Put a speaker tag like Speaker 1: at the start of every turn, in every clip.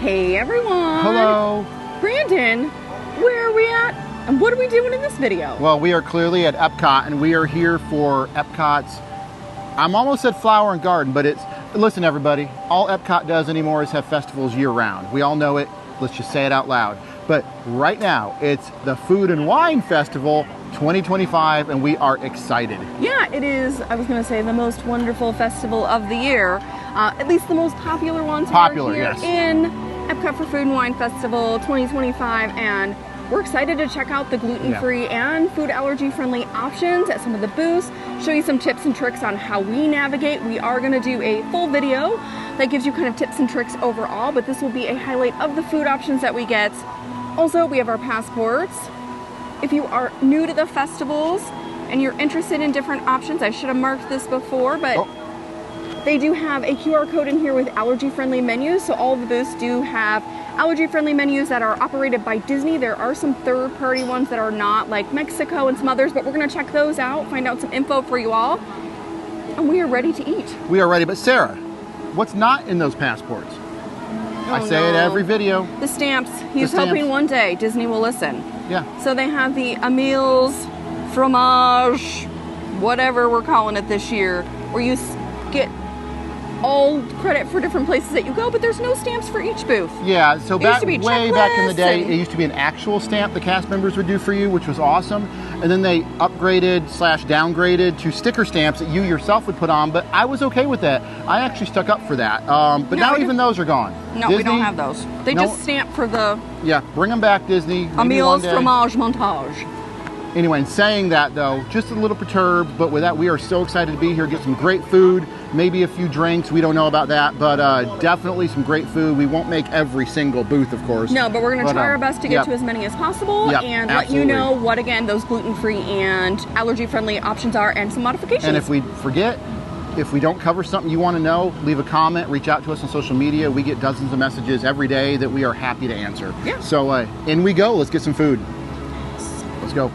Speaker 1: Hey everyone!
Speaker 2: Hello!
Speaker 1: Brandon, where are we at? And what are we doing in this video?
Speaker 2: Well, we are clearly at Epcot, and we are here for Epcot's, I'm almost at Flower and Garden, but it's, listen everybody, all Epcot does anymore is have festivals year round. We all know it, let's just say it out loud. But right now, it's the Food and Wine Festival 2025, and we are excited.
Speaker 1: Yeah, it is, I was going to say, the most wonderful festival of the year. At least the most popular ones
Speaker 2: Popular,
Speaker 1: are here
Speaker 2: yes.
Speaker 1: in Epcot for Food and Wine Festival 2025, and we're excited to check out the gluten-free and food allergy-friendly options at some of the booths, show you some tips and tricks on how we navigate. We are going to do a full video that gives you kind of tips and tricks overall, but this will be a highlight of the food options that we get. Also, we have our passports. If you are new to the festivals and you're interested in different options, I should have marked this before, but they do have a QR code in here with allergy-friendly menus. So all of the booths do have allergy-friendly menus that are operated by Disney. There are some third-party ones that are not, like Mexico and some others, but we're gonna check those out, find out some info for you all, and we are ready to eat.
Speaker 2: We are ready, but Sarah, what's not in those passports? I say it every video.
Speaker 1: The stamps. He's hoping one day Disney will listen.
Speaker 2: Yeah.
Speaker 1: So they have the Emil's fromage, whatever we're calling it this year, where you get all credit for different places that you go, but there's no stamps for each booth.
Speaker 2: Yeah, so way back in the day,
Speaker 1: and
Speaker 2: it used to be an actual stamp the cast members would do for you, which was awesome. And then they upgraded / downgraded to sticker stamps that you yourself would put on, but I was okay with that. I actually stuck up for that. But now even those are gone.
Speaker 1: No,
Speaker 2: Disney,
Speaker 1: we don't have those. They just stamp for the...
Speaker 2: Yeah, bring them back, Disney.
Speaker 1: Emil's fromage montage.
Speaker 2: Anyway, in saying that though, just a little perturbed, but with that, we are so excited to be here, get some great food, maybe a few drinks, we don't know about that, but definitely some great food. We won't make every single booth, of course.
Speaker 1: No, but we're going to try our best to get to as many as possible and let you know what, again, those gluten-free and allergy-friendly options are and some modifications.
Speaker 2: And if we forget, if we don't cover something you want to know, leave a comment, reach out to us on social media. We get dozens of messages every day that we are happy to answer.
Speaker 1: Yeah.
Speaker 2: So in we go, let's get some food. Let's go.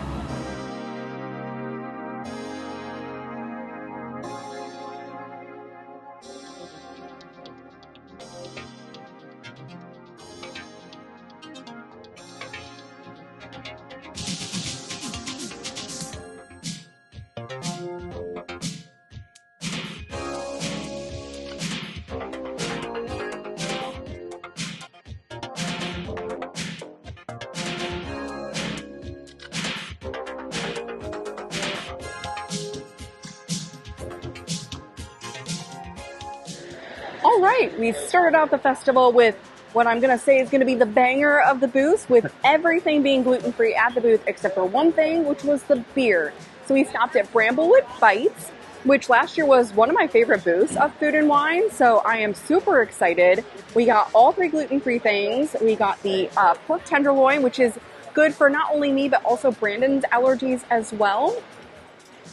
Speaker 1: All right, we started out the festival with what I'm going to say is going to be the banger of the booth, with everything being gluten-free at the booth except for one thing, which was the beer. So we stopped at Bramblewood Bites, which last year was one of my favorite booths of Food and Wine, so I am super excited. We got all three gluten-free things. We got the pork tenderloin, which is good for not only me, but also Brandon's allergies as well.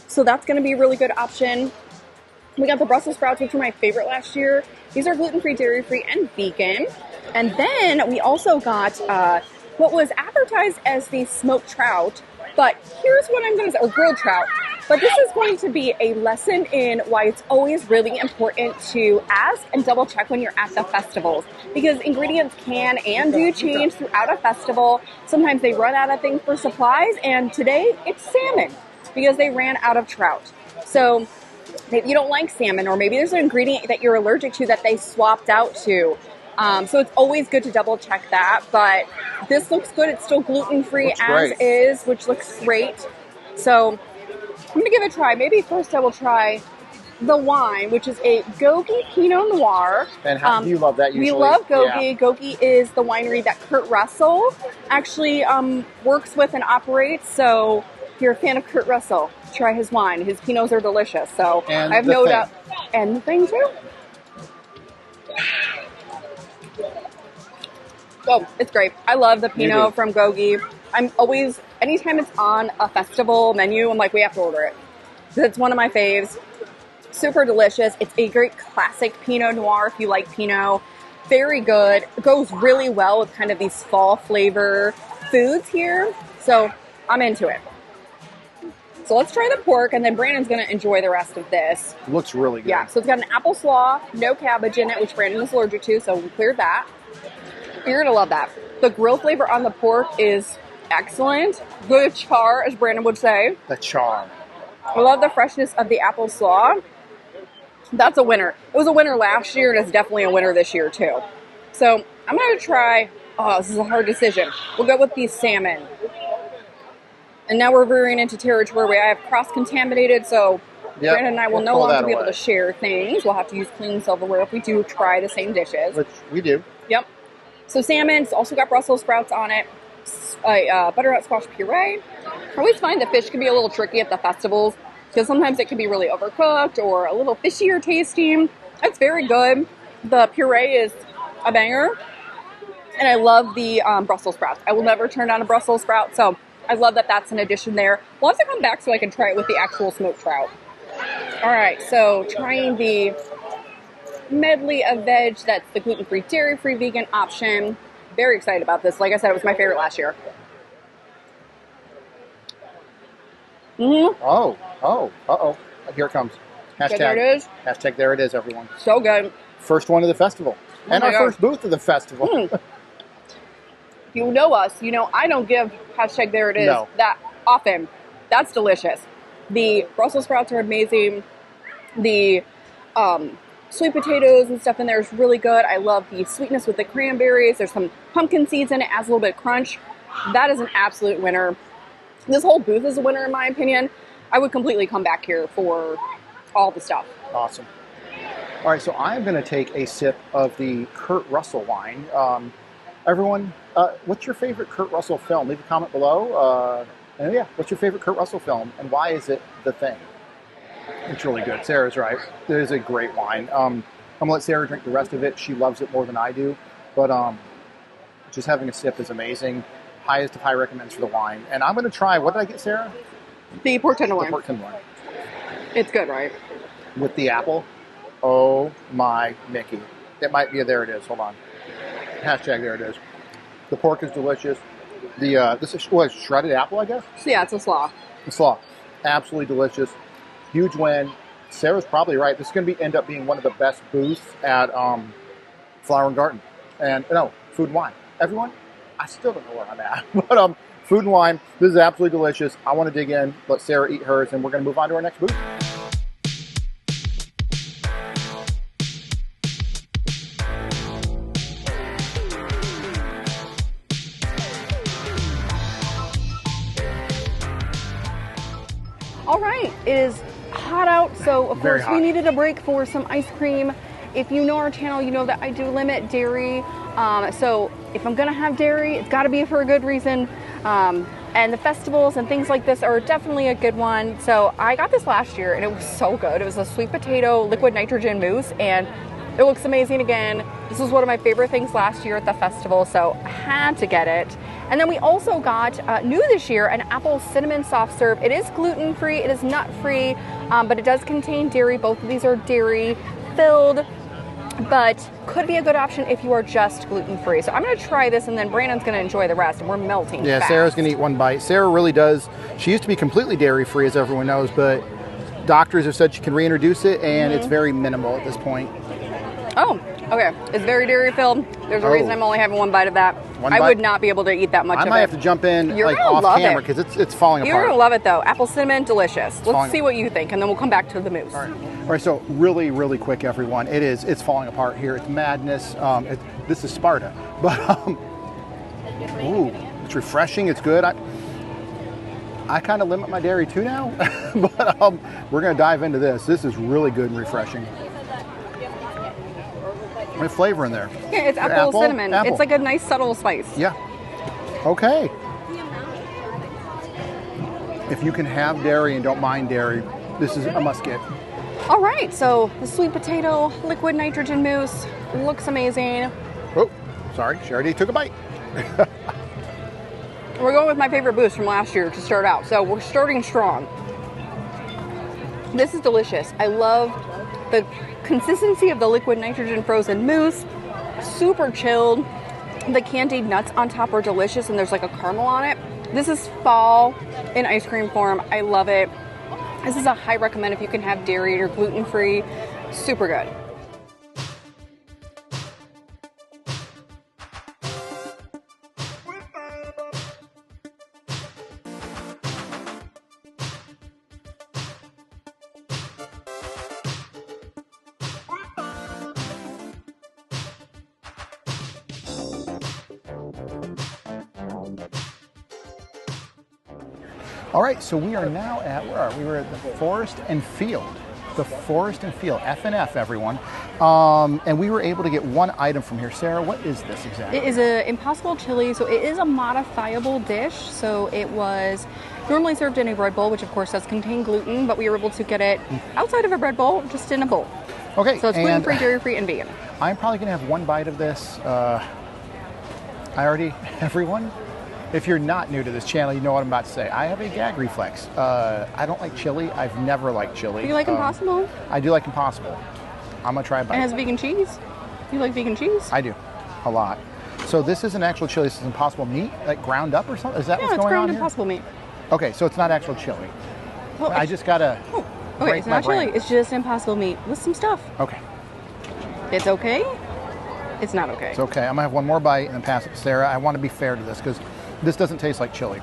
Speaker 1: So that's going to be a really good option. We got the Brussels sprouts, which were my favorite last year. These are gluten-free, dairy-free, and vegan. And then we also got what was advertised as the smoked trout, but here's what I'm going to say, or grilled trout. But this is going to be a lesson in why it's always really important to ask and double check when you're at the festivals, because ingredients can and do change throughout a festival. Sometimes they run out of things for supplies, and today it's salmon because they ran out of trout. So maybe you don't like salmon, or maybe there's an ingredient that you're allergic to that they swapped out to. So it's always good to double check that, but this looks good. It's still gluten-free as is, which looks great. So I'm going to give it a try. Maybe first I will try the wine, which is a Gogi Pinot Noir.
Speaker 2: And how do you love that usually?
Speaker 1: We love Gogi. Yeah. Gogi is the winery that Kurt Russell actually works with and operates. So if you're a fan of Kurt Russell, try his wine. His Pinots are delicious. So I have no doubt. And the thing too. Oh, it's great. I love the Pinot from Gogi. I'm always, anytime it's on a festival menu, I'm like, we have to order it. It's one of my faves. Super delicious. It's a great classic Pinot Noir if you like Pinot. Very good. It goes really well with kind of these fall flavor foods here. So I'm into it. So let's try the pork, and then Brandon's going to enjoy the rest of this.
Speaker 2: Looks really good.
Speaker 1: Yeah, so it's got an apple slaw, no cabbage in it, which Brandon is allergic to, so we cleared that. You're gonna love that. The grill flavor on the pork is excellent. Good char, as Brandon would say.
Speaker 2: The char.
Speaker 1: I love the freshness of the apple slaw. That's a winner. It was a winner last year, and it's definitely a winner this year, too. So, I'm going to try... Oh, this is a hard decision. We'll go with the salmon. And now we're veering into territory where I have cross-contaminated, so
Speaker 2: Yep,
Speaker 1: Brandon and I will
Speaker 2: we'll
Speaker 1: no
Speaker 2: pull
Speaker 1: longer
Speaker 2: that
Speaker 1: be able
Speaker 2: away.
Speaker 1: to share things. We'll have to use clean silverware if we do try the same dishes.
Speaker 2: Which we do.
Speaker 1: Yep. So salmon, it's also got Brussels sprouts on it. Butternut squash puree. I always find that fish can be a little tricky at the festivals because sometimes it can be really overcooked or a little fishier tasting. It's very good. The puree is a banger. And I love the Brussels sprouts. I will never turn down a Brussels sprout, so I love that that's an addition there. We'll have to come back so I can try it with the actual smoked trout. All right, so trying the medley of veg. That's the gluten-free, dairy-free, vegan option. Very excited about this. Like I said, it was my favorite last year.
Speaker 2: Oh, uh-oh. Here it comes. Hashtag,
Speaker 1: There it is.
Speaker 2: Hashtag there it is, everyone.
Speaker 1: So good.
Speaker 2: First one of the festival. And
Speaker 1: my
Speaker 2: our
Speaker 1: God.
Speaker 2: first booth of the festival.
Speaker 1: You know us. You know I don't give hashtag there it is
Speaker 2: No.
Speaker 1: that often. That's delicious. The Brussels sprouts are amazing. The sweet potatoes and stuff in there is really good. I love the sweetness with the cranberries. There's some pumpkin seeds in it, adds a little bit of crunch. That is an absolute winner. This whole booth is a winner in my opinion. I would completely come back here for all the stuff.
Speaker 2: Awesome. All right, so I'm going to take a sip of the Kurt Russell wine. Everyone, what's your favorite Kurt Russell film? Leave a comment below. And yeah, what's your favorite Kurt Russell film, and why is it The Thing? It's really good. Sarah's right. It is a great wine. I'm going to let Sarah drink the rest of it. She loves it more than I do. But just having a sip is amazing. Highest of high recommends for the wine. And I'm going to try, what did I get, Sarah?
Speaker 1: The pork
Speaker 2: The
Speaker 1: tenderloin.
Speaker 2: pork tenderloin.
Speaker 1: It's good, right?
Speaker 2: With the apple. Oh my Mickey. It might be a there it is. Hold on. Hashtag there it is. The pork is delicious. This is what, shredded apple, I guess?
Speaker 1: So yeah, it's a slaw.
Speaker 2: The slaw. Absolutely delicious. Huge win. Sarah's probably right. This is going to end up being one of the best booths at Flower and Garden. And no, Food and Wine. Everyone, I still don't know where I'm at. But Food and Wine, this is absolutely delicious. I want to dig in, let Sarah eat hers, and we're going to move on to our next booth.
Speaker 1: All right, it is hot out, so of
Speaker 2: Very
Speaker 1: course
Speaker 2: hot.
Speaker 1: we needed a break for some ice cream. If you know our channel, you know that I do limit dairy. So if I'm gonna have dairy, it's gotta be for a good reason. And the festivals and things like this are definitely a good one. So I got this last year and it was so good. It was a sweet potato liquid nitrogen mousse and it looks amazing again. This was one of my favorite things last year at the festival, so I had to get it. And then we also got new this year an apple cinnamon soft serve. It is gluten-free, it is nut-free, but it does contain dairy. Both of these are dairy filled, but could be a good option if you are just gluten-free. So I'm gonna try this and then Brandon's gonna enjoy the rest and we're melting
Speaker 2: Yeah,
Speaker 1: fast.
Speaker 2: Sarah's going to eat one bite. Sarah really does. She used to be completely dairy-free, as everyone knows, but doctors have said she can reintroduce it, and it's very minimal at this point.
Speaker 1: Oh, okay. It's very dairy filled. There's a reason I'm only having one bite of that.
Speaker 2: One
Speaker 1: I
Speaker 2: bite?
Speaker 1: would not be able to eat that much
Speaker 2: I
Speaker 1: of it.
Speaker 2: might have to jump in
Speaker 1: You're
Speaker 2: like
Speaker 1: gonna
Speaker 2: off
Speaker 1: love
Speaker 2: camera
Speaker 1: it.
Speaker 2: because it's falling
Speaker 1: You're
Speaker 2: apart.
Speaker 1: going to love it though. Apple cinnamon, delicious. Let's
Speaker 2: falling
Speaker 1: see what you think and then we'll come back to the mousse.
Speaker 2: All right, so really, really quick, everyone. It's falling apart here. It's madness. This is Sparta, but ooh, it's refreshing. It's good. I kind of limit my dairy too now, but we're gonna dive into this. This is really good and refreshing. There's flavor in there.
Speaker 1: Yeah, it's apple cinnamon.
Speaker 2: Apple.
Speaker 1: It's like a nice subtle spice.
Speaker 2: Yeah. Okay. If you can have dairy and don't mind dairy, this is a must get.
Speaker 1: All right, so the sweet potato liquid nitrogen mousse looks amazing.
Speaker 2: Oh, sorry, she already took a bite.
Speaker 1: We're going with my favorite boost from last year to start out, so we're starting strong. This is delicious. I love the consistency of the liquid nitrogen frozen mousse. Super chilled. The candied nuts on top are delicious and there's like a caramel on it. This is fall in ice cream form. I love it. This is a high recommend if you can have dairy or gluten-free. Super good.
Speaker 2: All right, so we are now at, where are we? We're at the Forest and Field. The Forest and Field, F&F, everyone. And we were able to get one item from here. Sarah, what is this exactly?
Speaker 1: It is an Impossible chili, so it is a modifiable dish. So it was normally served in a bread bowl, which of course does contain gluten, but we were able to get it outside of a bread bowl, just in a bowl.
Speaker 2: Okay.
Speaker 1: So it's gluten-free, dairy-free, and vegan.
Speaker 2: I'm probably going to have one bite of this. Everyone, if you're not new to this channel, you know what I'm about to say. I have a gag reflex. I don't like chili. I've never liked chili.
Speaker 1: Do you like Impossible?
Speaker 2: I do like Impossible. I'm going to try a bite.
Speaker 1: It has vegan cheese? You like vegan cheese?
Speaker 2: I do. A lot. So this is an actual chili. This is Impossible meat, like ground up or something? Is that what's going on here?
Speaker 1: Yeah, it's ground Impossible meat.
Speaker 2: Okay, so it's not actual chili.
Speaker 1: Well,
Speaker 2: I just got to...
Speaker 1: Oh, okay, it's not chili. It's just Impossible meat with some stuff.
Speaker 2: Okay.
Speaker 1: It's okay. It's not okay.
Speaker 2: It's okay. I'm going to have one more bite and then pass it to Sarah. I want to be fair to this because this doesn't taste like chili.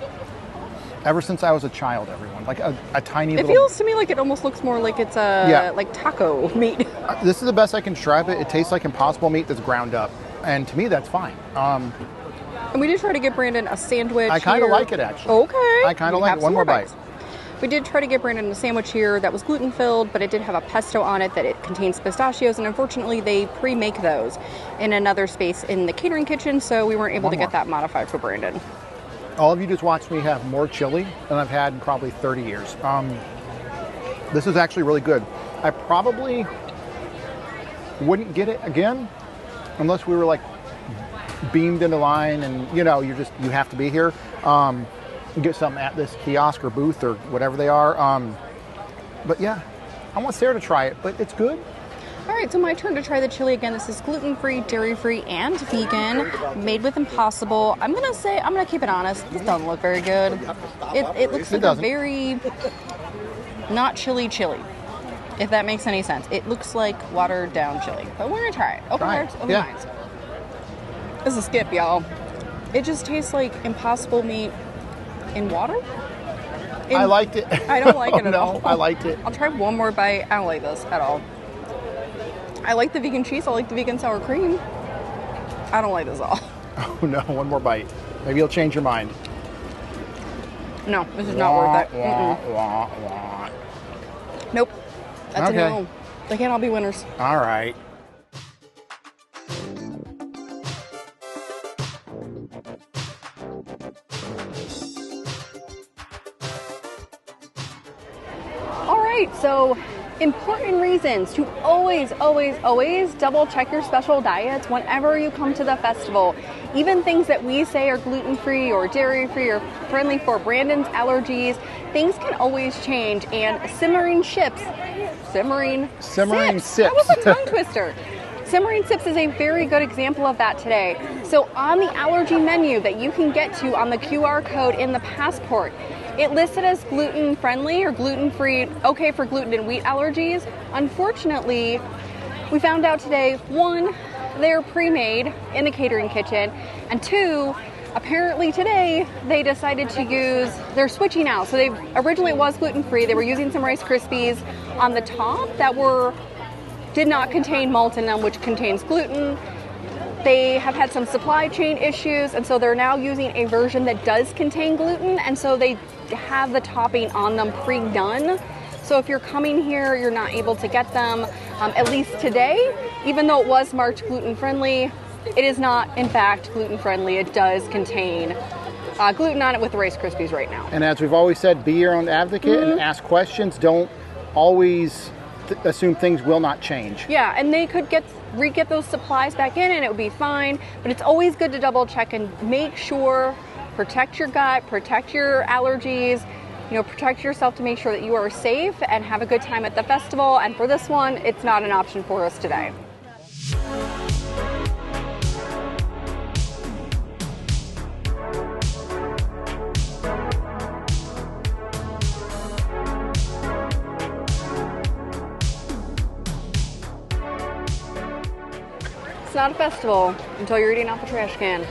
Speaker 2: Ever since I was a child, everyone. Like a tiny little...
Speaker 1: It feels to me like it almost looks more like it's like taco meat.
Speaker 2: This is the best I can describe it. It tastes like Impossible meat that's ground up. And to me, that's fine.
Speaker 1: And we did try to get Brandon a sandwich.
Speaker 2: I kind of like it, actually.
Speaker 1: Okay.
Speaker 2: I kind of like it. One more bite.
Speaker 1: We did try to get Brandon a sandwich here that was gluten-filled, but it did have a pesto on it that it contains pistachios, and unfortunately they pre-make those in another space in the catering kitchen, so we weren't able to get that modified for Brandon.
Speaker 2: All of you just watched me have more chili than I've had in probably 30 years. This is actually really good. I probably wouldn't get it again unless we were like beamed into line and you have to be here. Get something at this kiosk or booth or whatever they are. But yeah, I want Sarah to try it, but it's good.
Speaker 1: All right, so my turn to try the chili again. This is gluten-free, dairy-free, and vegan, made with Impossible. I'm going to keep it honest. This doesn't look very good. It looks like a very not chili, if that makes any sense. It looks like watered down chili, but we're going to try it. Open hearts, open minds. This is a skip, y'all. It just tastes like Impossible meat in water?
Speaker 2: I liked it.
Speaker 1: I don't like it at all.
Speaker 2: I liked it.
Speaker 1: I'll try one more bite. I don't like this at all. I like the vegan cheese. I like the vegan sour cream. I don't like this at all.
Speaker 2: Oh no, one more bite. Maybe you'll change your mind.
Speaker 1: No, this is not worth it. Nope. That's a no. They can't all be winners.
Speaker 2: All right.
Speaker 1: So, important reasons to always double check your special diets whenever you come to the festival. Even things that we say are gluten-free or dairy-free or friendly for Brandon's allergies, things can always change. And simmering sips. That was a tongue twister. Simmering sips is a very good example of that today. So on the allergy menu that you can get to on the QR code in the passport, it listed as gluten-friendly or gluten-free, okay for gluten and wheat allergies. Unfortunately, we found out today, one, they're pre-made in the catering kitchen, and two, apparently today they decided to they're switching out. So originally it was gluten-free. They were using some Rice Krispies on the top that did not contain malt in them, which contains gluten. They have had some supply chain issues, and so they're now using a version that does contain gluten, and so they have the topping on them pre-done. So if you're coming here, you're not able to get them, at least today. Even though it was marked gluten-friendly, it is not, in fact, gluten-friendly. It does contain gluten on it with the Rice Krispies right now.
Speaker 2: And as we've always said, be your own advocate and ask questions. Don't always assume things will not change.
Speaker 1: Yeah, and they could re-get those supplies back in and it would be fine, but it's always good to double check and make sure, protect your gut, protect your allergies, protect yourself to make sure that you are safe and have a good time at the festival. And for this one, it's not an option for us today. It's not a festival until you're eating off the trash can.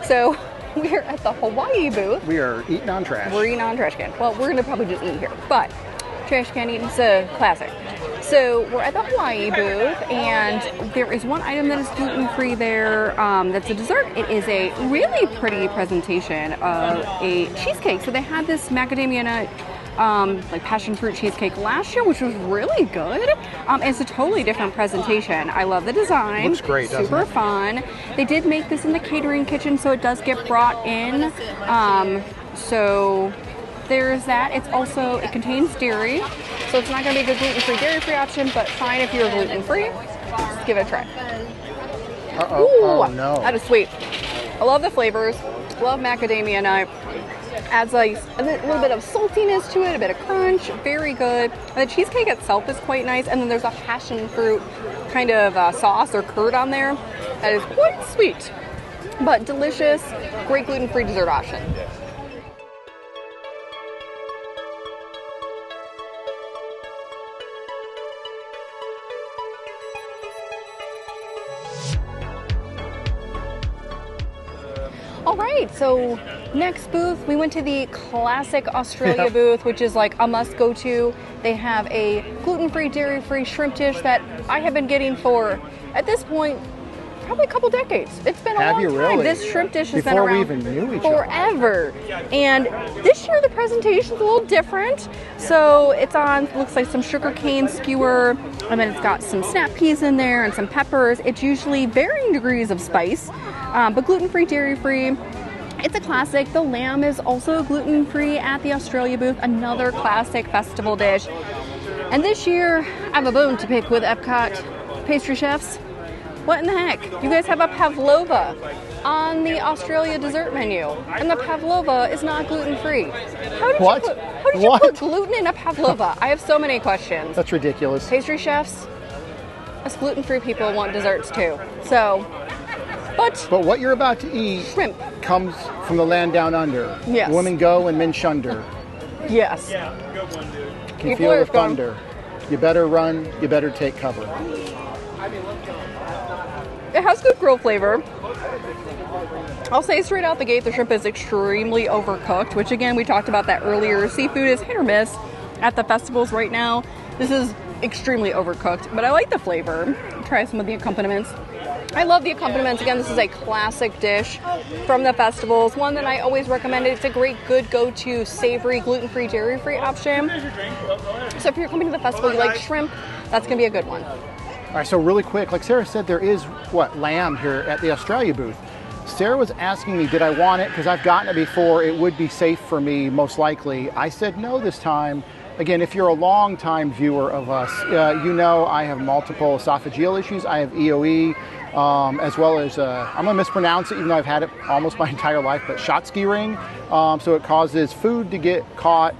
Speaker 1: So we're at the Hawai'i Booth.
Speaker 2: We are eating on trash.
Speaker 1: We're eating on trash can. Well, we're going to probably just eat here, but trash can eating is a classic. So we're at the Hawai'i Booth, and there is one item that is gluten-free there. That's a dessert. It is a really pretty presentation of a cheesecake. So they had this macadamia nut, like passion fruit cheesecake last year, which was really good. It's a totally different presentation. I love the design.
Speaker 2: Looks great, doesn't
Speaker 1: super
Speaker 2: it?
Speaker 1: fun. They did make this in the catering kitchen, so it does get brought in. So there's that. It contains dairy, so it's not going to be a good gluten-free, dairy-free option, but fine if you're gluten-free. Just give it a try.
Speaker 2: Uh-oh.
Speaker 1: Ooh,
Speaker 2: Oh, no.
Speaker 1: that is sweet. I love the flavors. Love macadamia nut. Adds a little bit of saltiness to it, a bit of crunch. Very good. And the cheesecake itself is quite nice, and then there's a passion fruit kind of sauce or curd on there that is quite sweet, but delicious. Great gluten-free dessert option. All right, so next booth, we went to the classic Australia booth, which is like a must go to. They have a gluten-free, dairy-free shrimp dish that I have been getting for, at this point, probably a couple decades. It's been a long time.
Speaker 2: Really?
Speaker 1: This shrimp dish has
Speaker 2: Before
Speaker 1: been around
Speaker 2: we even knew each other.
Speaker 1: forever. And this year the presentation's a little different. So it's on, looks like some sugar cane skewer, and then it's got some snap peas in there and some peppers. It's usually varying degrees of spice, but gluten-free, dairy-free. It's a classic. The lamb is also gluten-free at the Australia booth, another classic festival dish. And this year, I have a bone to pick with Epcot pastry chefs. What in the heck? You guys have a pavlova on the Australia dessert menu, and the pavlova is not gluten-free. How did you put gluten in a pavlova? I have so many questions.
Speaker 2: That's ridiculous.
Speaker 1: Pastry chefs, us gluten-free people want desserts too. So, but
Speaker 2: what you're about to eat
Speaker 1: shrimp
Speaker 2: comes from the land down under.
Speaker 1: Yes.
Speaker 2: Women go and men shunder.
Speaker 1: Yes.
Speaker 2: Can
Speaker 1: People
Speaker 2: feel
Speaker 1: are
Speaker 2: the thunder. You better run, you better take cover.
Speaker 1: It has good grill flavor. I'll say straight out the gate, the shrimp is extremely overcooked, which again, we talked about that earlier. Seafood is hit or miss at the festivals right now. This is extremely overcooked, but I like the flavor. Try some of the accompaniments. I love the accompaniments. Again, this is a classic dish from the festivals. One that I always recommend. It's a great, good go-to savory, gluten-free, dairy-free option. So if you're coming to the festival, you like shrimp, that's going to be a good one.
Speaker 2: All right, so really quick, like Sarah said, there is, lamb here at the Australia booth. Sarah was asking me, did I want it? Because I've gotten it before. It would be safe for me, most likely. I said no this time. Again, if you're a long-time viewer of us, you know I have multiple esophageal issues. I have EOE, as well as, I'm going to mispronounce it, even though I've had it almost my entire life, but Shimmering. So it causes food to get caught.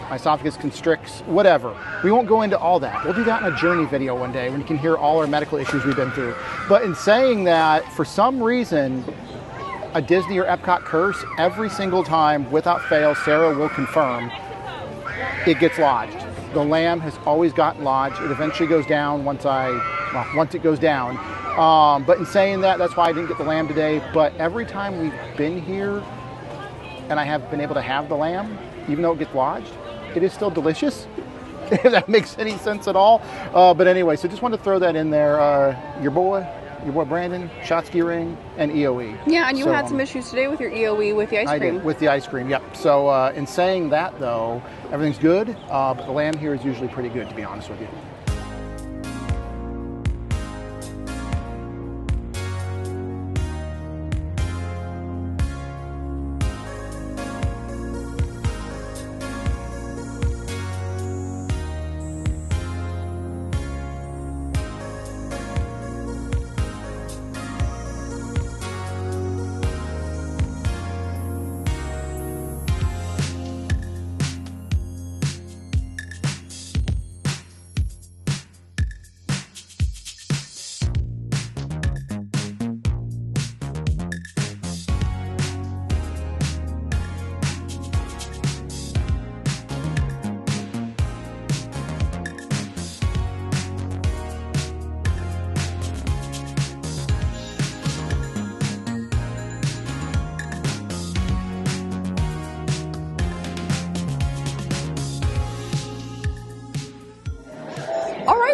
Speaker 2: My esophagus constricts, whatever. We won't go into all that. We'll do that in a journey video one day when you can hear all our medical issues we've been through. But in saying that, for some reason, a Disney or Epcot curse, every single time, without fail, Sarah will confirm, it gets lodged. The lamb has always gotten lodged. It eventually goes down once it goes down. But in saying that, that's why I didn't get the lamb today. But every time we've been here and I have been able to have the lamb, even though it gets lodged, it is still delicious, if that makes any sense at all. But anyway, so just wanted to throw that in there. Your boy Brandon, Shimmering, and EOE.
Speaker 1: Yeah, and you had some issues today with your EOE with the ice cream.
Speaker 2: I did, with the ice cream, yep. So in saying that, though, everything's good. But the lamb here is usually pretty good, to be honest with you.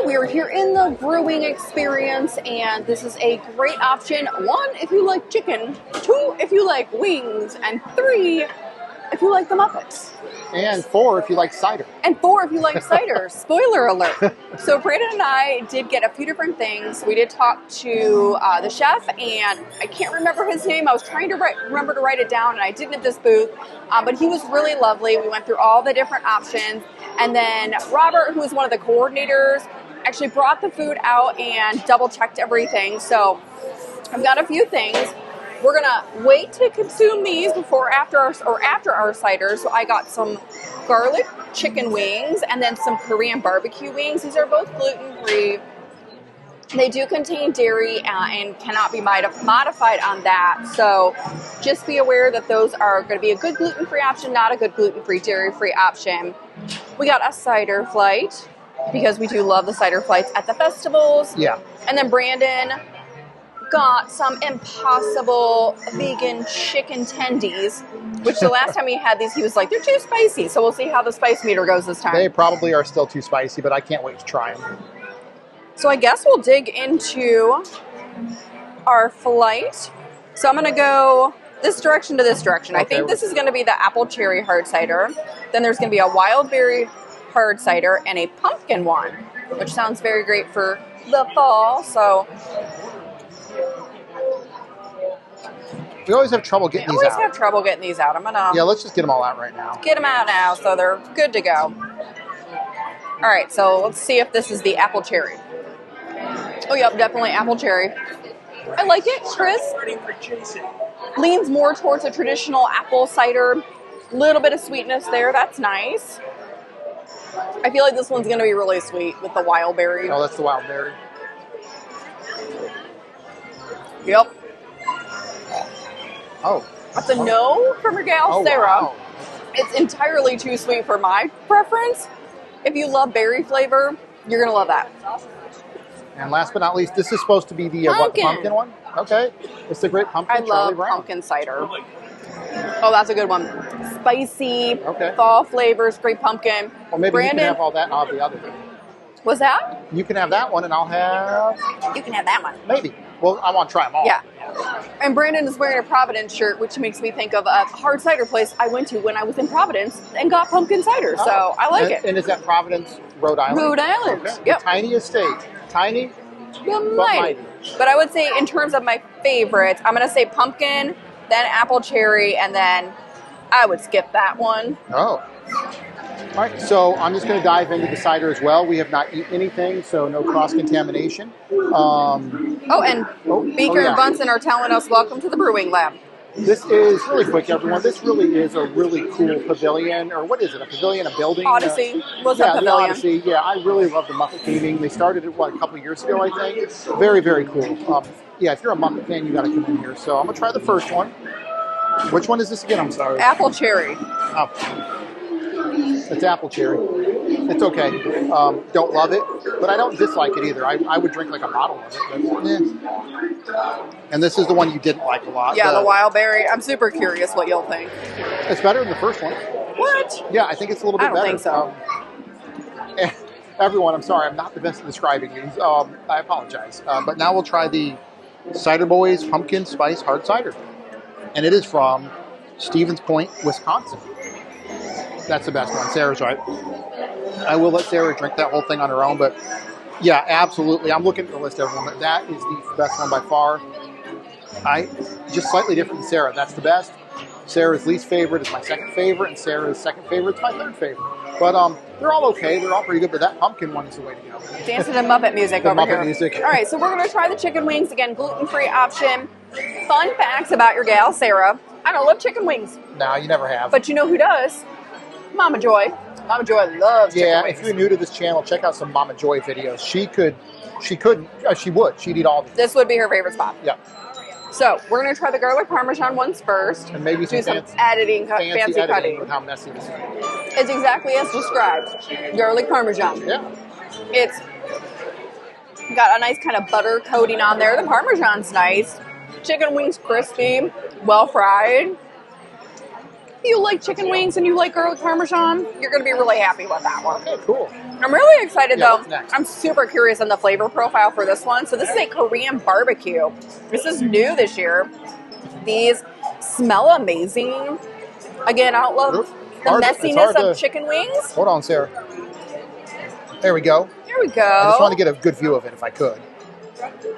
Speaker 1: right, we are here in the brewing experience, and this is a great option. 1, if you like chicken. 2, if you like wings. And 3, if you like the Muppets.
Speaker 2: And 4, if you like cider.
Speaker 1: And 4, if you like cider. Spoiler alert. So Brandon and I did get a few different things. We did talk to the chef, and I can't remember his name. I was trying to remember to write it down, and I didn't at this booth. But he was really lovely. We went through all the different options. And then Robert, who is one of the coordinators, actually brought the food out and double-checked everything. So I've got a few things. We're gonna wait to consume these after our cider. So I got some garlic chicken wings and then some Korean barbecue wings. These are both gluten-free. They do contain dairy and cannot be modified on that. So just be aware that those are going to be a good gluten-free option, not a good gluten-free, dairy-free option. We got a cider flight because we do love the cider flights at the festivals.
Speaker 2: Yeah.
Speaker 1: And then Brandon got some Impossible vegan chicken tendies, which the last time we had these, he was like, they're too spicy. So we'll see how the spice meter goes this time.
Speaker 2: They probably are still too spicy, but I can't wait to try them.
Speaker 1: So I guess we'll dig into our flight. So I'm going to go this direction to this direction. Okay. I think this is going to be the apple cherry hard cider. Then there's going to be a wild berry hard cider and a pumpkin one, which sounds very great for the fall. So
Speaker 2: we always have trouble getting these out.
Speaker 1: We always have trouble getting these out.
Speaker 2: Yeah, let's just get them all out right now.
Speaker 1: Get them out now so they're good to go. All right, so let's see if this is the apple cherry. Oh, yep, definitely apple cherry. I like it, crisp. Leans more towards a traditional apple cider. Little bit of sweetness there. That's nice. I feel like this one's going to be really sweet with the wild berry.
Speaker 2: Oh, that's the wild berry.
Speaker 1: Yep.
Speaker 2: Oh.
Speaker 1: That's a no from your gal, Sarah.
Speaker 2: Wow.
Speaker 1: It's entirely too sweet for my preference. If you love berry flavor, you're going to love that.
Speaker 2: And last but not least, this is supposed to be the pumpkin one? Okay. It's the great pumpkin.
Speaker 1: I love pumpkin cider. Oh, that's a good one. Spicy, fall flavors, great pumpkin.
Speaker 2: Well, maybe Brandon, you can have all that and I'll have the other.
Speaker 1: What's that?
Speaker 2: You can have that one and I'll have...
Speaker 1: You can have that one.
Speaker 2: Maybe. Well, I want to try them all.
Speaker 1: Yeah. And Brandon is wearing a Providence shirt, which makes me think of a hard cider place I went to when I was in Providence and got pumpkin cider. Oh. So I like it.
Speaker 2: And is that Providence, Rhode Island?
Speaker 1: Rhode Island.
Speaker 2: Okay.
Speaker 1: Yep.
Speaker 2: The tiniest state. Tiny, but mighty.
Speaker 1: But I would say in terms of my favorites, I'm going to say pumpkin, then apple cherry, and then I would skip that one.
Speaker 2: Oh. All right, so I'm just going to dive into the cider as well. We have not eaten anything, so no cross-contamination.
Speaker 1: Beaker and Bunsen are telling us, welcome to the Brew-Wing Lab.
Speaker 2: This is, really quick, everyone, this really is a really cool pavilion, or what is it, a pavilion, a building?
Speaker 1: Odyssey was a pavilion.
Speaker 2: The Odyssey, yeah, I really love the Muppet theming. They started it, a couple of years ago, I think. Very, very cool. If you're a Muppet fan, you got to come in here. So I'm going to try the first one. Which one is this again? I'm sorry.
Speaker 1: Apple cherry.
Speaker 2: Oh. It's apple cherry. It's okay. Don't love it, but I don't dislike it either. I would drink like a bottle of it. But, And this is the one you didn't like a lot.
Speaker 1: Yeah, the wild berry. I'm super curious what you'll think.
Speaker 2: It's better than the first one.
Speaker 1: What?
Speaker 2: Yeah, I think it's a little bit better.
Speaker 1: I don't think
Speaker 2: so. Everyone, I'm sorry. I'm not the best at describing these. I apologize. But now we'll try the Cider Boys Pumpkin Spice Hard Cider. And it is from Stevens Point, Wisconsin. That's the best one. Sarah's right. I will let Sarah drink that whole thing on her own, but yeah, absolutely. I'm looking at the list, everyone. That is the best one by far. Just slightly different than Sarah. That's the best. Sarah's least favorite is my second favorite, and Sarah's second favorite is my third favorite. But they're all okay. They're all pretty good, but that pumpkin one is the way to go.
Speaker 1: Dancing to Muppet music over here.
Speaker 2: Muppet music.
Speaker 1: All right, so we're going to try the chicken wings. Again, gluten-free option. Fun facts about your gal, Sarah. I don't love chicken wings.
Speaker 2: No, you never have.
Speaker 1: But you know who does? Mama Joy. Mama Joy loves chicken wings.
Speaker 2: If you're new to this channel, check out some Mama Joy videos. She would. She'd eat all these.
Speaker 1: This would be her favorite spot.
Speaker 2: Yeah.
Speaker 1: So we're going to try the garlic parmesan ones first.
Speaker 2: And maybe
Speaker 1: do some editing, fancy cutting.
Speaker 2: With how messy this is.
Speaker 1: It's exactly as described. Garlic parmesan.
Speaker 2: Yeah.
Speaker 1: It's got a nice kind of butter coating on there. The parmesan's nice. Chicken wings crispy, well fried. you like chicken wings and you like garlic parmesan, you're going to be really happy with that one.
Speaker 2: Okay, cool.
Speaker 1: I'm really excited
Speaker 2: Yeah,
Speaker 1: though.
Speaker 2: what's next?
Speaker 1: I'm super curious on the flavor profile for this one. So this is a Korean barbecue. This is new this year. These smell amazing. Again, I don't love the messiness of chicken wings.
Speaker 2: Hold on, Sarah. There we go.
Speaker 1: Here we go.
Speaker 2: I just wanted to get a good view of it if I could.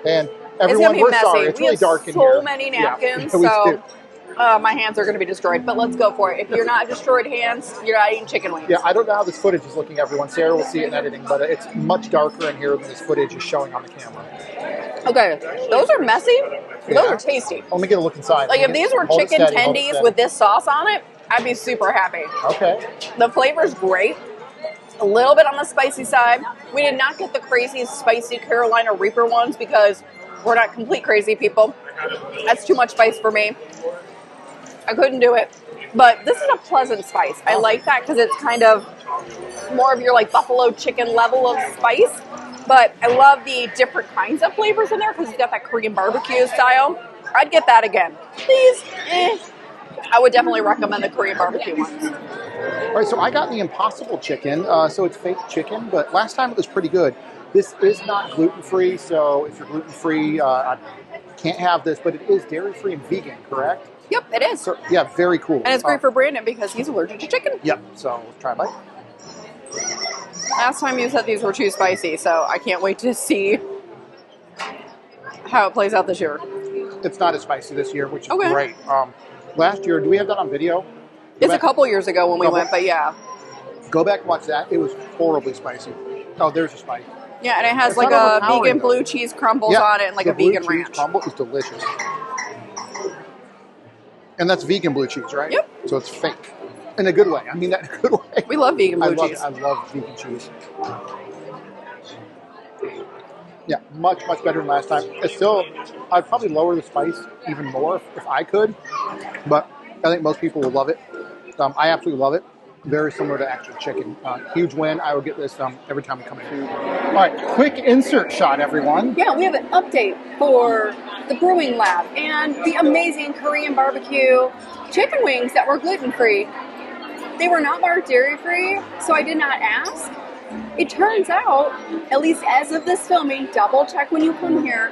Speaker 2: And everyone, we're sorry. It's really dark in here.
Speaker 1: So many napkins,
Speaker 2: yeah,
Speaker 1: so my hands are going to be destroyed. But let's go for it. If you're not destroyed hands, you're not eating chicken wings.
Speaker 2: Yeah, I don't know how this footage is looking, everyone. Sarah will see it in editing, but it's much darker in here than this footage is showing on the camera.
Speaker 1: Okay, those are messy.
Speaker 2: Yeah.
Speaker 1: Those are tasty.
Speaker 2: Let me get a look inside.
Speaker 1: Like if these were chicken tendies with this sauce on it, I'd be super happy.
Speaker 2: Okay.
Speaker 1: The flavor's great. A little bit on the spicy side. We did not get the crazy spicy Carolina Reaper ones because we're not complete crazy people. That's too much spice for me. I couldn't do it. But this is a pleasant spice. I like that because it's kind of more of your like buffalo chicken level of spice. But I love the different kinds of flavors in there because it's got that Korean barbecue style. I'd get that again. These, I would definitely recommend the Korean barbecue ones.
Speaker 2: All right, so I got the Impossible chicken. So it's fake chicken, but last time it was pretty good. This is not gluten-free, so if you're gluten-free, I can't have this, but it is dairy-free and vegan, correct?
Speaker 1: Yep, it is.
Speaker 2: So, yeah, very cool.
Speaker 1: And it's great for Brandon because he's allergic to chicken.
Speaker 2: Yep, so let's try a bite.
Speaker 1: Last time you said these were too spicy, so I can't wait to see how it plays out this year.
Speaker 2: It's not as spicy this year, which is
Speaker 1: Okay.
Speaker 2: great. Last year, do we have that on video?
Speaker 1: It's a couple years ago when we went, but yeah.
Speaker 2: Go back and watch that. It was horribly spicy. Oh, there's a spice.
Speaker 1: Yeah, and it has
Speaker 2: It's
Speaker 1: like
Speaker 2: not
Speaker 1: a
Speaker 2: overpowering,
Speaker 1: vegan
Speaker 2: though.
Speaker 1: blue cheese crumbles on it and like
Speaker 2: the
Speaker 1: a vegan
Speaker 2: blue cheese
Speaker 1: ranch.
Speaker 2: crumble is delicious. And that's vegan blue cheese, right?
Speaker 1: Yep.
Speaker 2: So it's fake. In a good way. I mean that in a good way.
Speaker 1: We love vegan blue cheese.
Speaker 2: I love vegan cheese. Yeah, much, much better than last time. It's still, I'd probably lower the spice even more if I could. But I think most people would love it. I absolutely love it. Very similar to actual chicken. Huge win. I would get this every time we come in. All right, quick insert shot, everyone.
Speaker 1: Yeah, we have an update for the Brew-Wing Lab and the amazing Korean barbecue chicken wings that were gluten-free. They were not marked dairy-free, so I did not ask. It turns out, at least as of this filming, double check when you come here,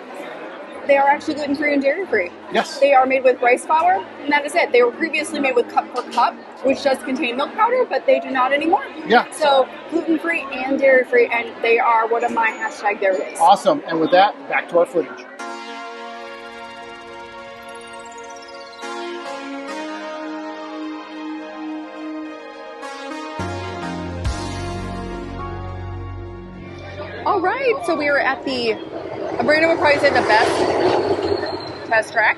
Speaker 1: they are actually gluten-free and dairy-free.
Speaker 2: Yes.
Speaker 1: They are made with rice flour, and that is it. They were previously made with cup per cup, which does contain milk powder, but they do not anymore.
Speaker 2: Yeah.
Speaker 1: So gluten-free and dairy-free, and they are one of my hashtag there days.
Speaker 2: Awesome. And with that, back to our footage.
Speaker 1: All right, so we are at the, Brandon would probably say the best test track,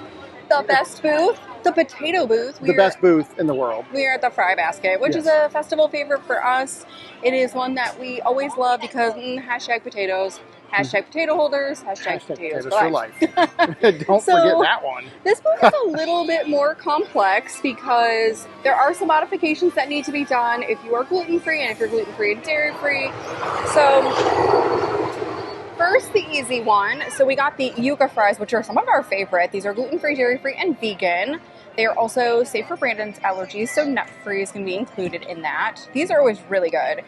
Speaker 1: the best booth, the potato booth.
Speaker 2: The best booth in the world.
Speaker 1: We are at the Fry Basket, which is a festival favorite for us. It is one that we always love because hashtag potatoes, hashtag potato holders, hashtag potatoes for life.
Speaker 2: Don't forget that one.
Speaker 1: This booth is a little bit more complex because there are some modifications that need to be done if you are gluten-free and if you're gluten-free and dairy-free. So first, the easy one. So we got the yuca fries, which are some of our favorite. These are gluten-free, dairy-free, and vegan. They are also safe for Brandon's allergies, so nut-free is going to be included in that. These are always really good.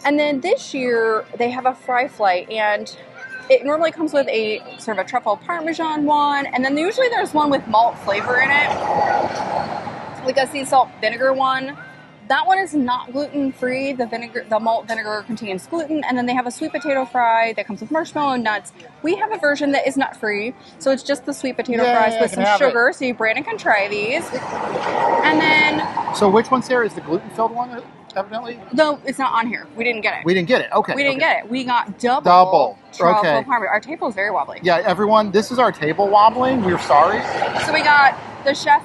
Speaker 1: And then this year, they have a fry flight, and it normally comes with a sort of a truffle parmesan one, and then usually there's one with malt flavor in it, like a sea salt vinegar one. That one is not gluten-free. The malt vinegar contains gluten, and then they have a sweet potato fry that comes with marshmallow and nuts. We have a version that is nut-free, so it's just the sweet potato fries with some sugar, so Brandon can try these. And then...
Speaker 2: So which one, Sarah, is the gluten-filled one, evidently?
Speaker 1: No, it's not on here. We didn't get it.
Speaker 2: We didn't get it, okay.
Speaker 1: We didn't get it. We got double truffle parmesan. Our table is very wobbly.
Speaker 2: Yeah, everyone, this is our table wobbling. We're sorry.
Speaker 1: So we got, the chef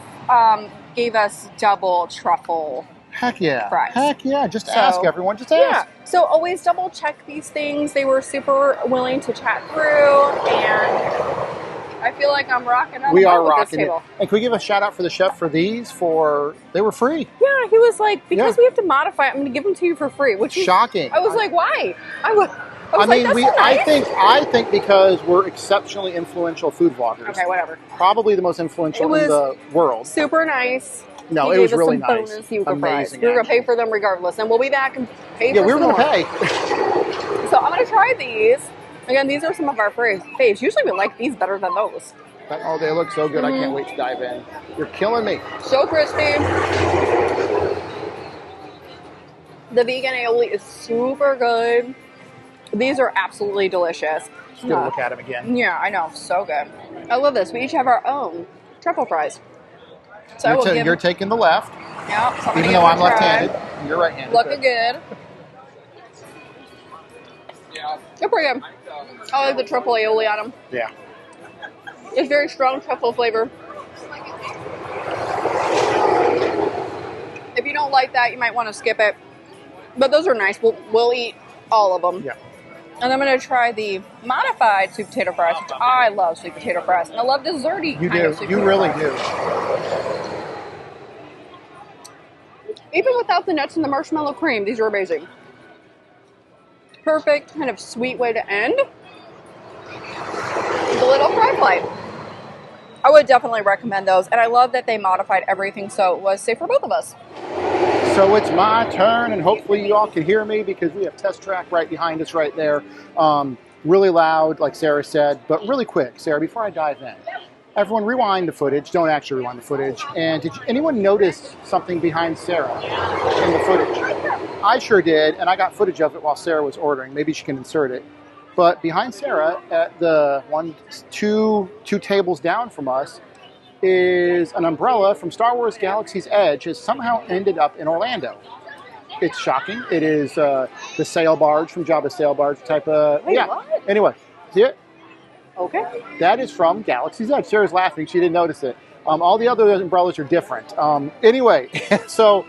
Speaker 1: gave us double truffle
Speaker 2: Heck yeah.
Speaker 1: fries.
Speaker 2: Heck yeah. Just ask, everyone. Just ask.
Speaker 1: Yeah. So always double check these things. They were super willing to chat through, and I feel like I'm rocking on
Speaker 2: We are
Speaker 1: with
Speaker 2: rocking
Speaker 1: this table.
Speaker 2: it. And can we give a shout out for the chef for these? They were free.
Speaker 1: Yeah, he was like, because we have to modify it, I'm going to give them to you for free. Which is
Speaker 2: shocking.
Speaker 1: I was like, why? I
Speaker 2: think because we're exceptionally influential food vloggers.
Speaker 1: Okay, whatever.
Speaker 2: Probably the most influential in the world.
Speaker 1: Super nice.
Speaker 2: No,
Speaker 1: he
Speaker 2: it was
Speaker 1: gave us
Speaker 2: really
Speaker 1: some
Speaker 2: nice.
Speaker 1: bonus yuca fries.
Speaker 2: Amazing.
Speaker 1: We were going to pay
Speaker 2: actually.
Speaker 1: for them regardless, and we'll be back and pay
Speaker 2: Yeah,
Speaker 1: for
Speaker 2: we were
Speaker 1: some
Speaker 2: going to
Speaker 1: more.
Speaker 2: pay.
Speaker 1: So I'm going to try these. Again, these are some of our faves. Usually we like these better than those.
Speaker 2: Oh, they look so good. I can't wait to dive in. You're killing me.
Speaker 1: So crispy. The vegan aioli is super good. These are absolutely delicious.
Speaker 2: Let's get a look at them again.
Speaker 1: Yeah, I know. So good. I love this. We each have our own truffle fries. So
Speaker 2: You're taking the left.
Speaker 1: Yeah, so
Speaker 2: even though I'm left-handed. You're right-handed.
Speaker 1: Looking good. They're pretty good. I like the truffle aioli on them.
Speaker 2: Yeah.
Speaker 1: It's very strong truffle flavor. If you don't like that, you might want to skip it. But those are nice. We'll eat all of them.
Speaker 2: Yeah.
Speaker 1: And I'm going to try the modified sweet potato fries, which I love sweet potato fries. And I love desserty kind of sweet
Speaker 2: You
Speaker 1: potato
Speaker 2: really
Speaker 1: fries. Even without the nuts and the marshmallow cream, these are amazing. Perfect kind of sweet way to end the little fry plate. I would definitely recommend those. And I love that they modified everything so it was safe for both of us.
Speaker 2: So it's my turn, and hopefully you all can hear me because we have Test Track right behind us right there. Really loud, like Sarah said, but really quick. Sarah, before I dive in, everyone rewind the footage. Don't actually rewind the footage. And did anyone notice something behind Sarah in the footage? I sure did, and I got footage of it while Sarah was ordering. Maybe she can insert it. But behind Sarah, at the two tables down from us, is an umbrella from Star Wars Galaxy's Edge has somehow ended up in Orlando. It's shocking. It is the sail barge from Jabba's sail barge type of...
Speaker 1: Wait, what?
Speaker 2: Anyway, see it?
Speaker 1: Okay.
Speaker 2: That is from Galaxy's Edge. Sarah's laughing. She didn't notice it. All the other umbrellas are different. Anyway, so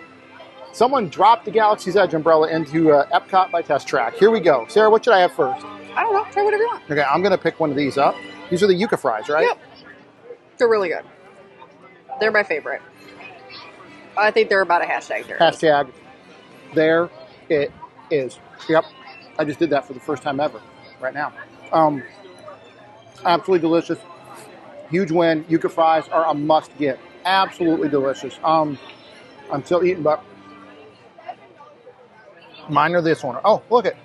Speaker 2: someone dropped the Galaxy's Edge umbrella into Epcot by Test Track. Here we go. Sarah, what should I have first?
Speaker 1: I don't know. Try whatever you want.
Speaker 2: Okay, I'm going to pick one of these up. These are the yuca fries, right?
Speaker 1: Yep. They're really good. They're my favorite. I think they're about a hashtag there.
Speaker 2: Hashtag, there it is. Yep. I just did that for the first time ever, right now. Absolutely delicious. Huge win. Yuca fries are a must get. Absolutely delicious. I'm still eating, but mine are this one. Oh, look it.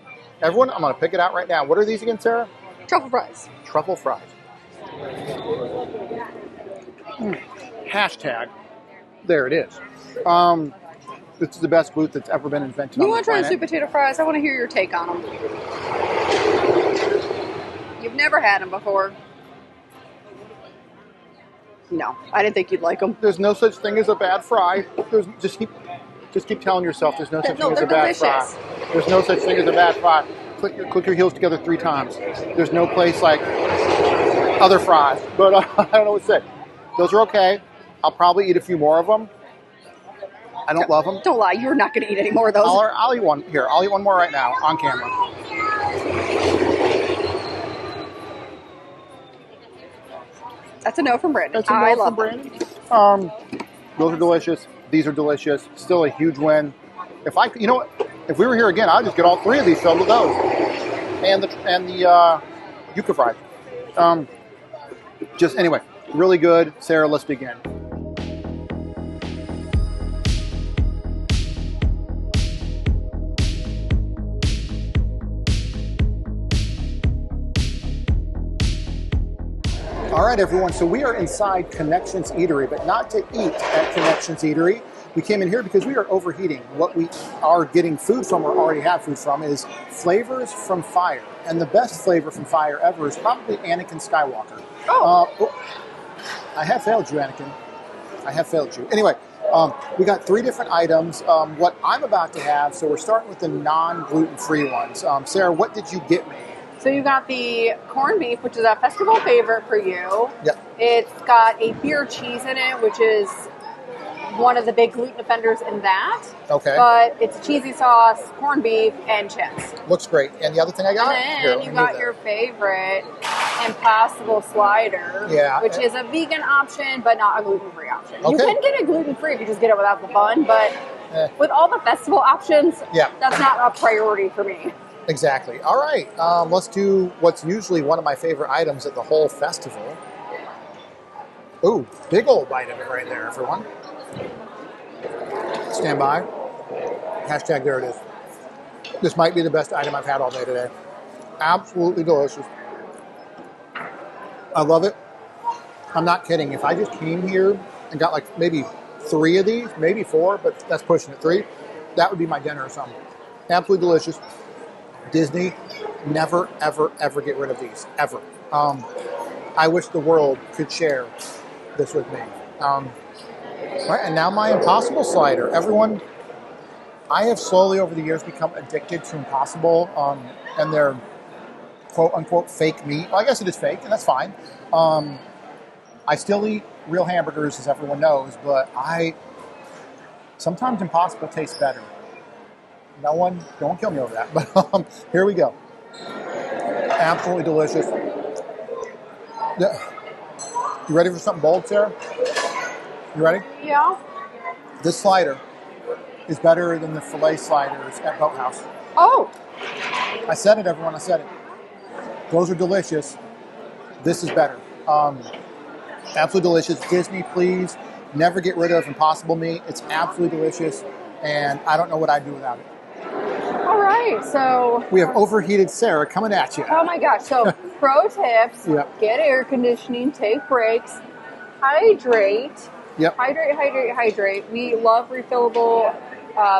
Speaker 2: Everyone, I'm going to pick it out right now. What are these again, Sarah?
Speaker 1: Truffle fries.
Speaker 2: Truffle fries. Hashtag, there it is. This is the best booth that's ever been invented on the planet.
Speaker 1: You want to try the sweet potato fries? I want to hear your take on them. You've never had them before. No, I didn't think you'd like them.
Speaker 2: There's no such thing as a bad fry. Just keep telling yourself there's no such thing as a bad fry. There's no such thing as a bad fry. Click your heels together 3 times. There's no place like other fries. But I don't know what to say. Those are okay. I'll probably eat a few more of them. I don't love them.
Speaker 1: Don't lie. You're not going to eat any more of those.
Speaker 2: I'll eat one. Here, I'll eat one more right now on camera.
Speaker 1: That's a no from Brandon.
Speaker 2: That's a no from Brandon. Those are delicious. These are delicious. Still a huge win. If we were here again, I'd just get all 3 of these filled with those, and the yuca fries. Just anyway, really good. Sarah, let's begin. All right, everyone, so we are inside Connections Eatery, but not to eat at Connections Eatery. We came in here because we are overheating. What we are getting food from or already have food from is flavors from fire. And the best flavor from fire ever is probably Anakin Skywalker. I have failed you, Anakin. I have failed you. Anyway, we got 3 different items. What I'm about to have, so we're starting with the non-gluten-free ones. Sarah, what did you get me?
Speaker 1: So you got the corned beef, which is a festival favorite for you.
Speaker 2: Yep.
Speaker 1: It's got a beer cheese in it, which is one of the big gluten offenders in that.
Speaker 2: Okay.
Speaker 1: But it's a cheesy sauce, corned beef, and chips.
Speaker 2: Looks great. And the other thing I got?
Speaker 1: And then you got your favorite Impossible Slider, which is a vegan option, but not a gluten-free option. Okay. You can get it gluten-free if you just get it without the bun, but with all the festival options, that's not a priority for me.
Speaker 2: Exactly. All right. Let's do what's usually one of my favorite items at the whole festival. Ooh, big old bite of it right there, everyone.
Speaker 3: Stand by. Hashtag there it is. This might be the best item I've had all day today. Absolutely delicious. I love it. I'm not kidding. If I just came here and got like maybe 3 of these, maybe 4, but that's pushing it, 3, that would be my dinner or something. Absolutely delicious. Disney, never, ever, ever get rid of these, ever. I wish the world could share this with me. Right, and now my Impossible slider. Everyone, I have slowly over the years become addicted to Impossible and their quote-unquote fake meat. Well, I guess it is fake, and that's fine. I still eat real hamburgers, as everyone knows, but sometimes Impossible tastes better. No one kill me over that, but here we go. Absolutely delicious. You ready for something bold, Sarah? You ready?
Speaker 1: Yeah.
Speaker 3: This slider is better than the filet sliders at Boathouse.
Speaker 1: Oh.
Speaker 3: I said it, everyone. I said it. Those are delicious. This is better. Absolutely delicious. Disney, please never get rid of Impossible meat. It's absolutely delicious, and I don't know what I'd do without it.
Speaker 1: All right, so
Speaker 3: we have overheated Sarah coming at you.
Speaker 1: Oh my gosh! So pro tips:
Speaker 3: Yep.
Speaker 1: Get air conditioning, take breaks, hydrate.
Speaker 3: Yep.
Speaker 1: Hydrate. We love refillable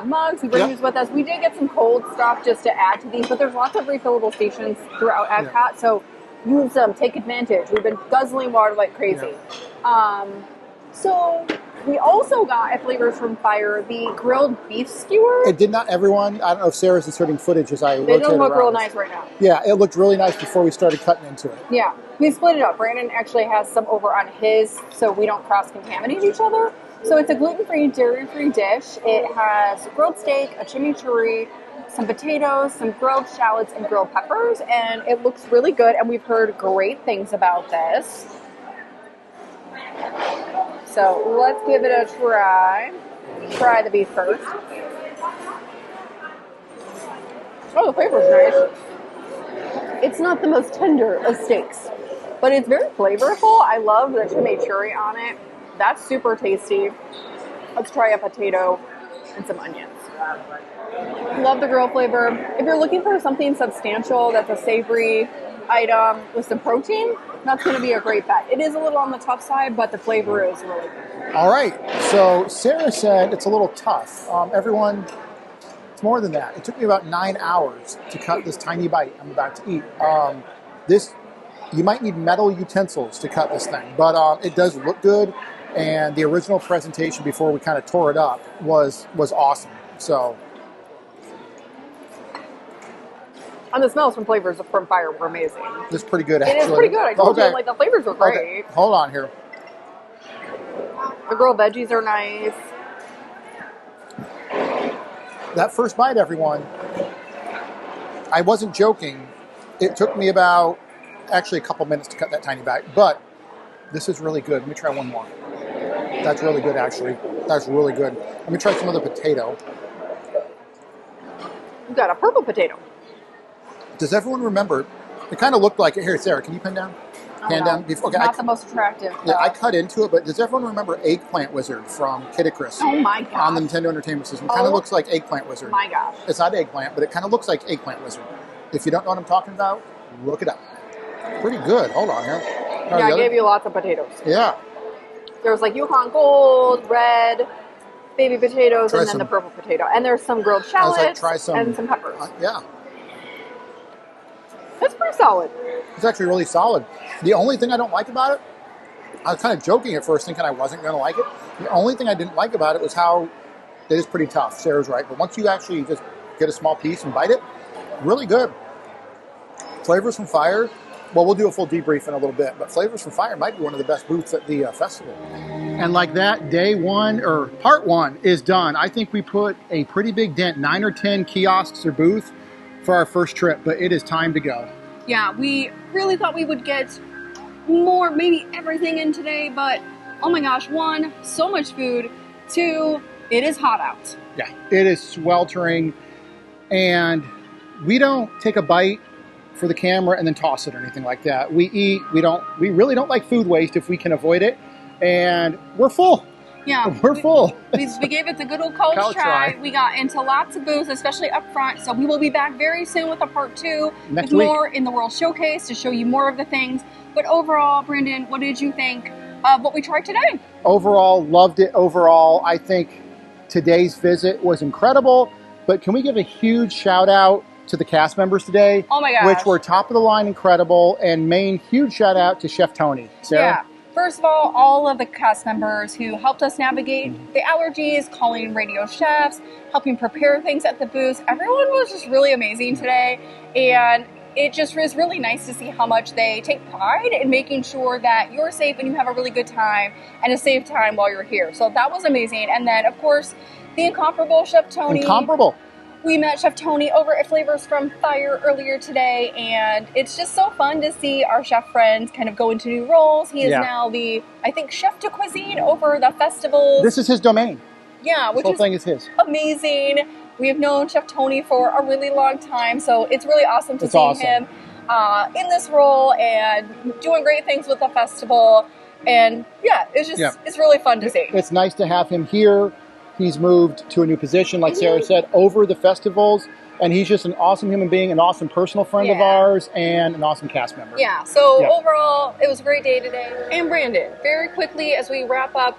Speaker 1: mugs. We bring these with us. We did get some cold stuff just to add to these, but there's lots of refillable stations throughout Epcot, so use them. Take advantage. We've been guzzling water like crazy. So we also got at Flavors from Fire the grilled beef skewer.
Speaker 3: It did not, everyone. I don't know if Sarah's inserting footage as I rotate around.
Speaker 1: It doesn't look real nice right now.
Speaker 3: Yeah, it looked really nice before we started cutting into it.
Speaker 1: Yeah, we split it up. Brandon actually has some over on his, so we don't cross-contaminate each other. So it's a gluten-free, dairy-free dish. It has grilled steak, a chimichurri, some potatoes, some grilled shallots, and grilled peppers, and it looks really good, and we've heard great things about this. So let's give it a try. Try the beef first. Oh, the flavor's nice. It's not the most tender of steaks, but it's very flavorful. I love the chimichurri on it. That's super tasty. Let's try a potato and some onions. Love the grill flavor. If you're looking for something substantial that's a savory item with some protein, that's going to be a great bet. It is a little on the tough side, but the flavor is really good.
Speaker 3: All right. So Sarah said it's a little tough. Everyone, it's more than that. It took me about 9 hours to cut this tiny bite I'm about to eat. You might need metal utensils to cut this thing, but it does look good. And the original presentation before we kind of tore it up was awesome. So.
Speaker 1: And the smells from Flavors from Fire were amazing.
Speaker 3: It's pretty good, actually.
Speaker 1: It is pretty good. I told you, like, the flavors were great.
Speaker 3: Okay. Hold on here.
Speaker 1: The grilled veggies are nice.
Speaker 3: That first bite, everyone, I wasn't joking. It took me about, actually, a couple minutes to cut that tiny bite. But this is really good. Let me try one more. That's really good, actually. That's really good. Let me try some of the potato.
Speaker 1: We've got a purple potato.
Speaker 3: Does everyone remember? It kind of looked like it. Here, Sarah, can you pen down? Hand down. Before, okay,
Speaker 1: not the most attractive.
Speaker 3: Yeah, I cut into it, but does everyone remember Eggplant Wizard from Kid Icarus?
Speaker 1: Oh my gosh.
Speaker 3: On the Nintendo Entertainment System. It kind of looks like Eggplant Wizard.
Speaker 1: My gosh.
Speaker 3: It's not eggplant, but it kind of looks like Eggplant Wizard. If you don't know what I'm talking about, look it up. Pretty good. Hold on here.
Speaker 1: Yeah, I gave you lots of potatoes.
Speaker 3: Yeah.
Speaker 1: There was like Yukon Gold, red, baby potatoes, and then the purple potato. And there's some grilled shallots and some peppers.
Speaker 3: Yeah.
Speaker 1: It's pretty solid.
Speaker 3: It's actually really solid. The only thing I don't like about it, I was kind of joking at first thinking I wasn't going to like it. The only thing I didn't like about it was how it is pretty tough. Sarah's right. But once you actually just get a small piece and bite it, really good. Flavors from Fire. Well, we'll do a full debrief in a little bit, but Flavors from Fire might be one of the best booths at the festival. And like that, day one, or part one, is done. I think we put a pretty big dent, 9 or 10 kiosks or booth for our first trip, but it is time to go.
Speaker 1: Yeah, we really thought we would get more, maybe everything in today, but oh my gosh, 1, so much food, 2, it is hot out.
Speaker 3: Yeah, it is sweltering, and we don't take a bite for the camera and then toss it or anything like that. We eat, we really don't like food waste if we can avoid it, and we're full.
Speaker 1: Yeah,
Speaker 2: We're full.
Speaker 1: we gave it the good old college
Speaker 2: College
Speaker 1: try.
Speaker 2: try.
Speaker 1: We got into lots of booths, especially up front. So we will be back very soon with a part 2
Speaker 2: Next
Speaker 1: with
Speaker 2: week.
Speaker 1: more in the World Showcase to show you more of the things. But overall, Brandon, what did you think of what we tried today?
Speaker 2: Overall, loved it. Overall, I think today's visit was incredible. But can we give a huge shout out to the cast members today?
Speaker 1: Oh my gosh.
Speaker 2: Which were top of the line, incredible, and main huge shout out to Chef Tony. Sarah?
Speaker 1: Yeah. First of all of the cast members who helped us navigate the allergies, calling radio chefs, helping prepare things at the booths. Everyone was just really amazing today. And it just was really nice to see how much they take pride in making sure that you're safe and you have a really good time and a safe time while you're here. So that was amazing. And then, of course, the incomparable Chef Tony.
Speaker 2: Incomparable.
Speaker 1: We met Chef Tony over at Flavors from Fire earlier today, and it's just so fun to see our chef friends kind of go into new roles. He is now the, I think, chef de cuisine over the festivals.
Speaker 2: This is his domain.
Speaker 1: Yeah,
Speaker 2: This
Speaker 1: which
Speaker 2: whole
Speaker 1: is
Speaker 2: thing is his.
Speaker 1: amazing. We have known Chef Tony for a really long time, so it's really awesome to
Speaker 2: It's
Speaker 1: see
Speaker 2: awesome.
Speaker 1: him in this role and doing great things with the festival. And yeah, it's just it's really fun to see.
Speaker 2: It's nice to have him here. He's moved to a new position, like Sarah said, over the festivals. And he's just an awesome human being, an awesome personal friend of ours, and an awesome cast member.
Speaker 1: Yeah, so overall, it was a great day today. And Brandon, very quickly as we wrap up,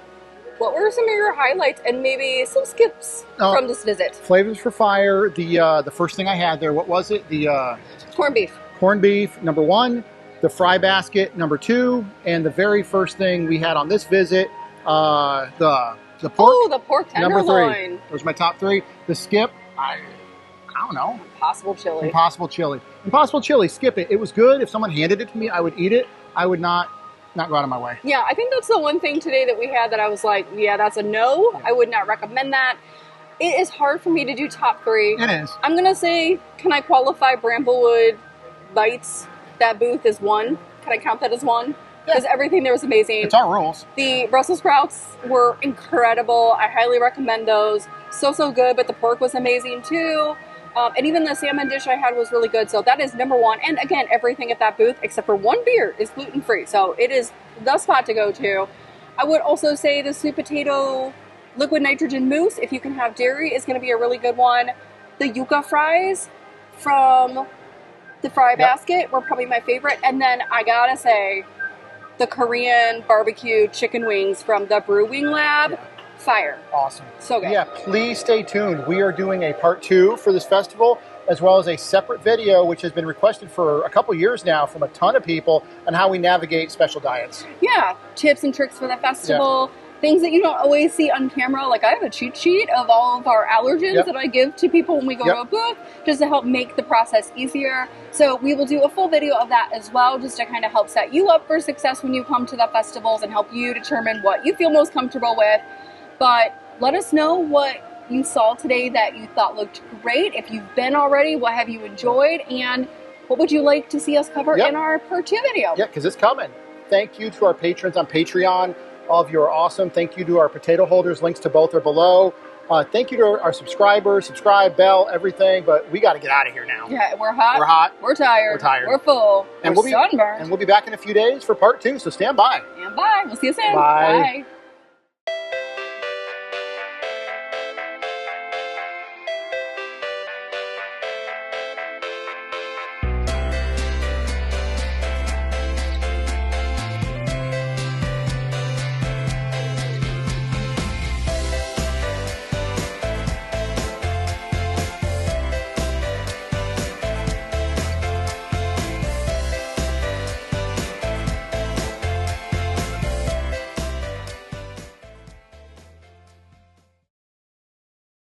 Speaker 1: what were some of your highlights and maybe some skips from this visit?
Speaker 2: Flavors for Fire, the first thing I had there, what was it? The
Speaker 1: corned beef.
Speaker 2: Corned beef, number 1. The fry basket, number 2. And the very first thing we had on this visit, the pork.
Speaker 1: Oh, the pork tenderloin.
Speaker 2: Number 3. Those are my top 3. The skip, I don't know.
Speaker 1: Impossible chili.
Speaker 2: Impossible chili. Impossible chili, skip it. It was good. If someone handed it to me, I would eat it. I would not go out of my way.
Speaker 1: Yeah, I think that's the one thing today that we had that I was like, yeah, that's a no. I would not recommend that. It is hard for me to do top 3.
Speaker 2: It is.
Speaker 1: I'm going to say, can I qualify Bramblewood Bites? That booth is 1. Can I count that as 1? Because everything there was amazing.
Speaker 2: It's our rules.
Speaker 1: The Brussels sprouts were incredible. I highly recommend those. So good, but the pork was amazing too. And even the salmon dish I had was really good. So that is number 1. And again, everything at that booth, except for 1 beer, is gluten-free. So it is the spot to go to. I would also say the sweet potato liquid nitrogen mousse, if you can have dairy, is going to be a really good one. The yuca fries from the fry basket were probably my favorite. And then I gotta say, the Korean barbecue chicken wings from the Brew-Wing Lab, fire.
Speaker 2: Awesome.
Speaker 1: So good.
Speaker 2: Yeah, please stay tuned. We are doing a part 2 for this festival, as well as a separate video, which has been requested for a couple years now from a ton of people, on how we navigate special diets.
Speaker 1: Yeah, tips and tricks for the festival. Things that you don't always see on camera. Like I have a cheat sheet of all of our allergens that I give to people when we go to a booth, just to help make the process easier. So we will do a full video of that as well, just to kind of help set you up for success when you come to the festivals and help you determine what you feel most comfortable with. But let us know what you saw today that you thought looked great. If you've been already, what have you enjoyed? And what would you like to see us cover in our part 2 video?
Speaker 2: Yeah, because it's coming. Thank you to our patrons on Patreon. All of you are awesome. Thank you to our potato holders. Links to both are below. Thank you to our subscribers. Subscribe, bell, everything. But we got to get out of here now.
Speaker 1: Yeah, we're hot.
Speaker 2: We're hot.
Speaker 1: We're tired.
Speaker 2: We're tired.
Speaker 1: We're full.
Speaker 2: And
Speaker 1: we're sunburned.
Speaker 2: And we'll be back in a few days for part 2. So stand by.
Speaker 1: And bye. We'll see you soon.
Speaker 2: Bye.
Speaker 1: Bye.